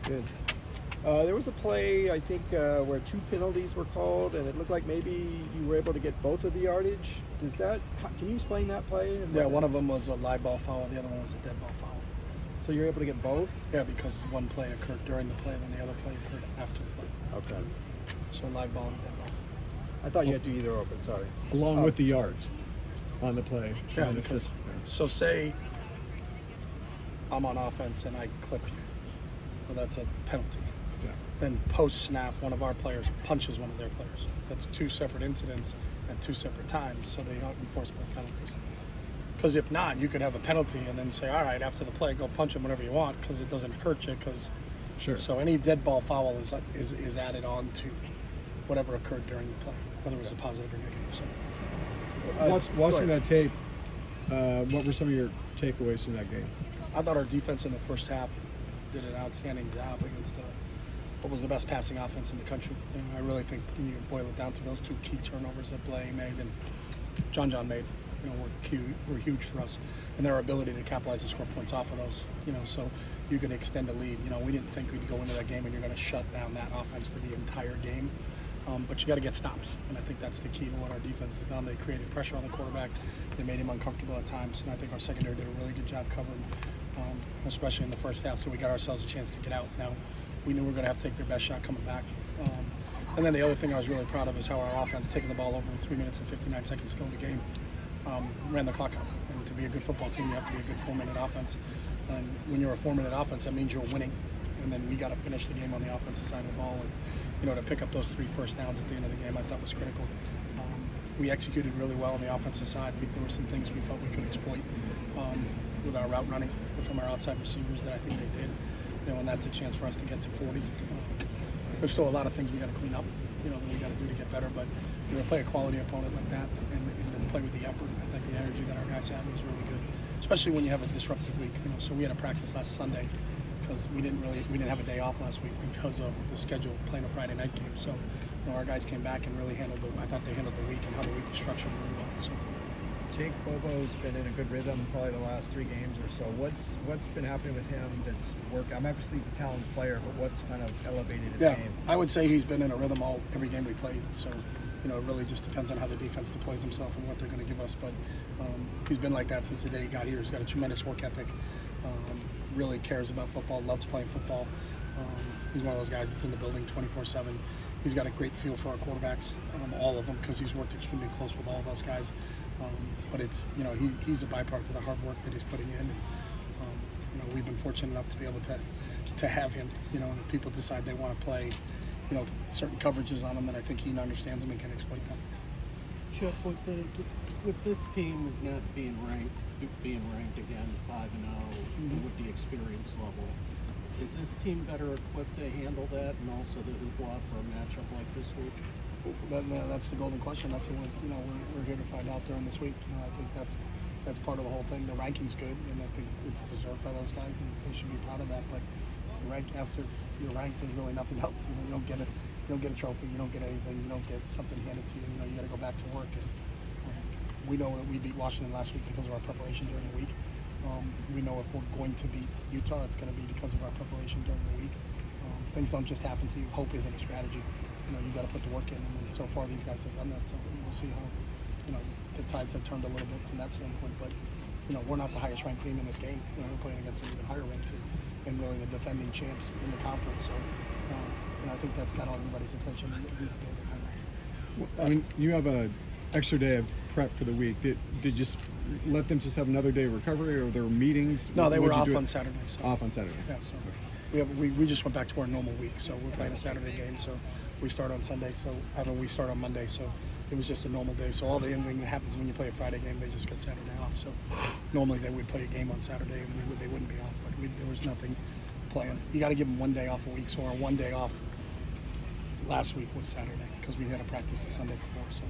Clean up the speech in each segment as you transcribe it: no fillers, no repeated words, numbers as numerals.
Good. There was a play, I think, where 2 penalties were called, and it looked like maybe you were able to get both of the yardage. Can you explain that play? Yeah, one of them was a live ball foul, the other one was a dead ball foul. So you're able to get both? Yeah, because one play occurred during the play, then the other play occurred after the play. Okay. So live ball and a dead ball. I thought you had to do either or, but sorry. Along with the yards on the play. Yeah, because, so say I'm on offense and I clip you. Well, that's a penalty. Yeah. Then post-snap, one of our players punches one of their players. That's 2 separate incidents at 2 separate times, so they aren't enforced both penalties. Because if not, you could have a penalty and then say, all right, after the play, go punch him whenever you want because it doesn't hurt you. Sure. So any dead ball foul is added on to whatever occurred during the play, whether it was a positive or negative. So, watching that tape, what were some of your takeaways from that game? I thought our defense in the first half did an outstanding job against what was the best passing offense in the country. I really think when you boil it down to those 2 key turnovers that Blay made and John made, were huge for us, and their ability to capitalize and score points off of those. So you could extend a lead. We didn't think we'd go into that game and you're going to shut down that offense for the entire game. But you got to get stops, and I think that's the key to what our defense has done. They created pressure on the quarterback. They made him uncomfortable at times, and I think our secondary did a really good job covering, especially in the first half, so we got ourselves a chance to get out. Now, we knew we were going to have to take their best shot coming back. And then the other thing I was really proud of is how our offense, taking the ball over with 3 minutes and 59 seconds to go in the game, ran the clock out. And to be a good football team, you have to be a good 4-minute offense. And when you're a 4-minute offense, that means you're winning. And then we got to finish the game on the offensive side of the ball. And, to pick up those 3 first downs at the end of the game, I thought was critical. We executed really well on the offensive side. There were some things we felt we could exploit with our route running from our outside receivers that I think they did. And that's a chance for us to get to 40. There's still a lot of things we got to clean up, that we got to do to get better. But to play a quality opponent like that and then play with the effort, I think the energy that our guys had was really good, especially when you have a disruptive week. So we had a practice last Sunday because we didn't have a day off last week because of the schedule playing a Friday night game. So our guys came back and really I thought they handled the week and how the week was structured really well. So. Jake Bobo's been in a good rhythm probably the last 3 games or so. What's been happening with him that's working? Obviously he's a talented player, but what's kind of elevated his game? I would say he's been in a rhythm every game we played. So, it really just depends on how the defense deploys himself and what they're going to give us. But he's been like that since the day he got here. He's got a tremendous work ethic. Really cares about football, loves playing football. He's one of those guys that's in the building 24/7. He's got a great feel for our quarterbacks, all of them, because he's worked extremely close with all those guys. But it's, he's a byproduct of the hard work that he's putting in. And, we've been fortunate enough to be able to have him, and if people decide they want to play, certain coverages on him, then I think he understands them and can exploit them. Chip, with this team not being ranked again 5-0, and with the experience level, is this team better equipped to handle that and also the hoopla for a matchup like this week? That's the golden question. That's what we're here to find out during this week. I think that's part of the whole thing. The ranking's good, and I think it's deserved by those guys, and they should be proud of that. But after you're ranked, there's really nothing else. You don't get a trophy. You don't get anything. You don't get something handed to you. You got to go back to work. And we know that we beat Washington last week because of our preparation during the week. We know if we're going to beat Utah, it's going to be because of our preparation during the week. Things don't just happen to you. Hope isn't a strategy. You got to put the work in, and so far these guys have done that. So we'll see how the tides have turned a little bit from that standpoint. But we're not the highest ranked team in this game. We're playing against an even higher ranked team, and really the defending champs in the conference. So I think that's got all everybody's attention in that building. I mean, you have a extra day of prep for the week. Did you let them just have another day of recovery, or there were meetings? No, they were off on Saturday. So. Off on Saturday. Yeah. So we just went back to our normal week. So we're playing a Saturday game. So we start on Sunday. So we start on Monday. So it was just a normal day. So all the anything that happens when you play a Friday game, they just get Saturday off. So normally they would play a game on Saturday and they wouldn't be off. But there was nothing planned. You got to give them 1 day off a week. So our 1 day off last week was Saturday because we had a practice the Sunday before. So.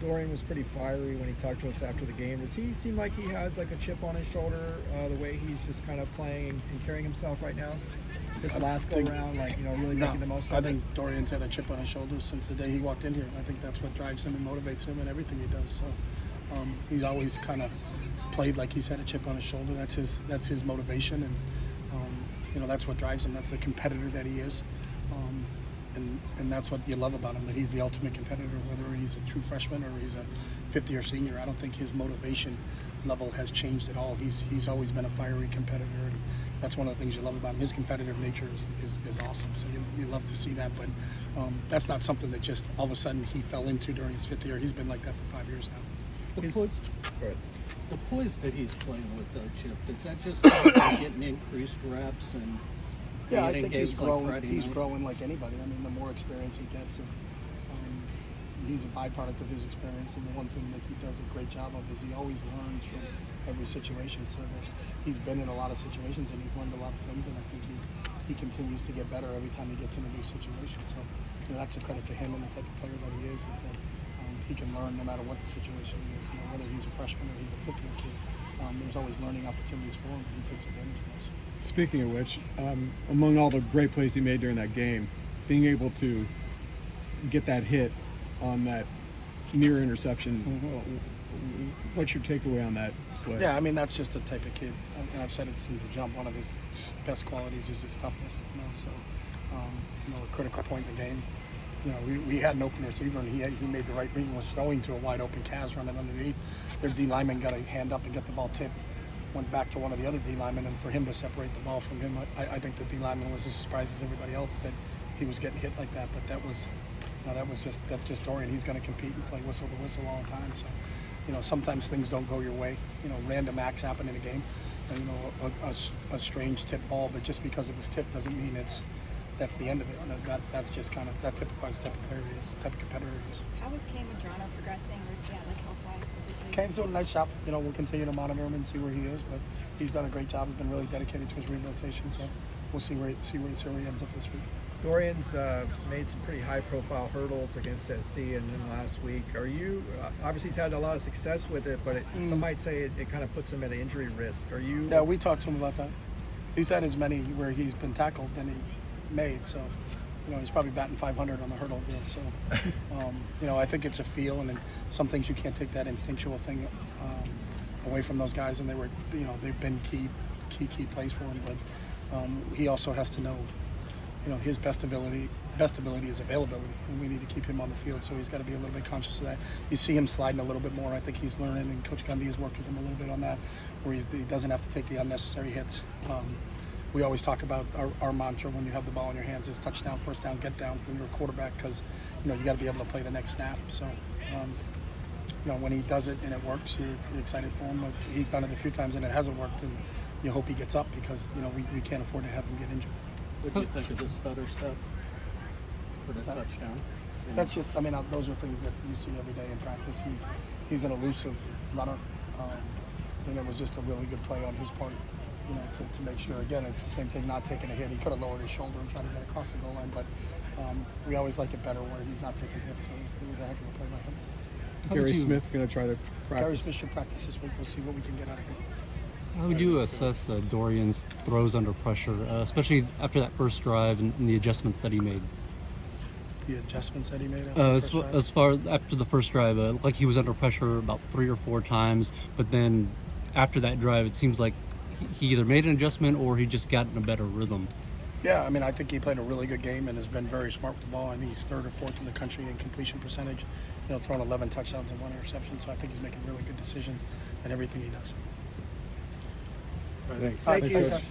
Dorian was pretty fiery when he talked to us after the game. Does he seem like he has like a chip on his shoulder, the way he's just kind of playing and carrying himself right now? This last go around, really making the most of it? I think Dorian's had a chip on his shoulder since the day he walked in here. I think that's what drives him and motivates him in everything he does. So he's always kind of played like he's had a chip on his shoulder. That's his motivation, and that's what drives him. That's the competitor that he is. And that's what you love about him, that he's the ultimate competitor, whether he's a true freshman or he's a fifth-year senior. I don't think his motivation level has changed at all. He's always been a fiery competitor, and that's one of the things you love about him. His competitive nature is awesome, so you love to see that. But that's not something that just all of a sudden he fell into during his fifth year. He's been like that for 5 years now. The poise that he's playing with, though, Chip, does that just come from getting increased reps and Yeah, I being in think he's games like growing. Friday He's night? growing like anybody. I mean, the more experience he gets, and he's a byproduct of his experience. And the one thing that he does a great job of is he always learns from every situation. So that he's been in a lot of situations and he's learned a lot of things. And I think he continues to get better every time he gets in a new situation. So that's a credit to him and the type of player that he is that he can learn no matter what the situation is. Whether he's a freshman or he's a fifth-year kid, there's always learning opportunities for him, and he takes advantage of those. Speaking of which, among all the great plays he made during that game, being able to get that hit on that near interception, what's your takeaway on that play? Yeah, I mean, that's just the type of kid, and I've said it since the jump, one of his best qualities is his toughness. So a critical point in the game. We had an open receiver, and he made the right read and was throwing to a wide open Kaz running underneath. Their D lineman got a hand up and got the ball tipped. Went back to one of the other D linemen, and for him to separate the ball from him, I think the D lineman was as surprised as everybody else that he was getting hit like that. But that's just Dorian. He's going to compete and play whistle to whistle all the time. So, sometimes things don't go your way. Random acts happen in a game. A strange tip ball, but just because it was tipped doesn't mean that's the end of it. That's just that typifies the type of player he is, type of competitor he is. How was Cam Madrano progressing, or health-wise? Cam's doing a nice job. We'll continue to monitor him and see where he is, but he's done a great job. He's been really dedicated to his rehabilitation, so we'll see where he ends up this week. Dorian's made some pretty high-profile hurdles against SC, and then last week. Are you obviously he's had a lot of success with it, but some might say it kind of puts him at an injury risk. Are you? Yeah, we talked to him about that. He's had as many where he's been tackled than he's made, so he's probably batting 500 on the hurdle deal. So I think it's a feel, and then some things you can't take that instinctual thing away from those guys, and they've been key plays for him, but he also has to know his best ability is availability, and we need to keep him on the field, so he's got to be a little bit conscious of that. You see him sliding a little bit more. I think he's learning, and Coach Gundy has worked with him a little bit on that, where he doesn't have to take the unnecessary hits. We always talk about our mantra when you have the ball in your hands is touchdown, first down, get down when you're a quarterback, because you got to be able to play the next snap. So when he does it and it works, you're excited for him. But he's done it a few times and it hasn't worked, and you hope he gets up, because we can't afford to have him get injured. What do you think of the stutter step for the touchdown? That's just, those are things that you see every day in practice. He's an elusive runner, and it was just a really good play on his part. To make sure, again, it's the same thing, not taking a hit. He could have lowered his shoulder and tried to get across the goal line, but we always like it better where he's not taking hits, so it was a heck of a play by him. Gary Smith going to try to practice? Gary Smith should practice this week. We'll see what we can get out of him. How would you assess Dorian's throws under pressure, especially after that first drive and the adjustments that he made? The adjustments that he made after the first drive? As far after the first drive, like he was under pressure about 3 or 4 times, but then after that drive, it seems like he either made an adjustment or he just got in a better rhythm. Yeah, I think he played a really good game and has been very smart with the ball. I think he's 3rd or 4th in the country in completion percentage. Thrown 11 touchdowns and 1 interception, so I think he's making really good decisions in everything he does. Thanks. Thank you. Coach.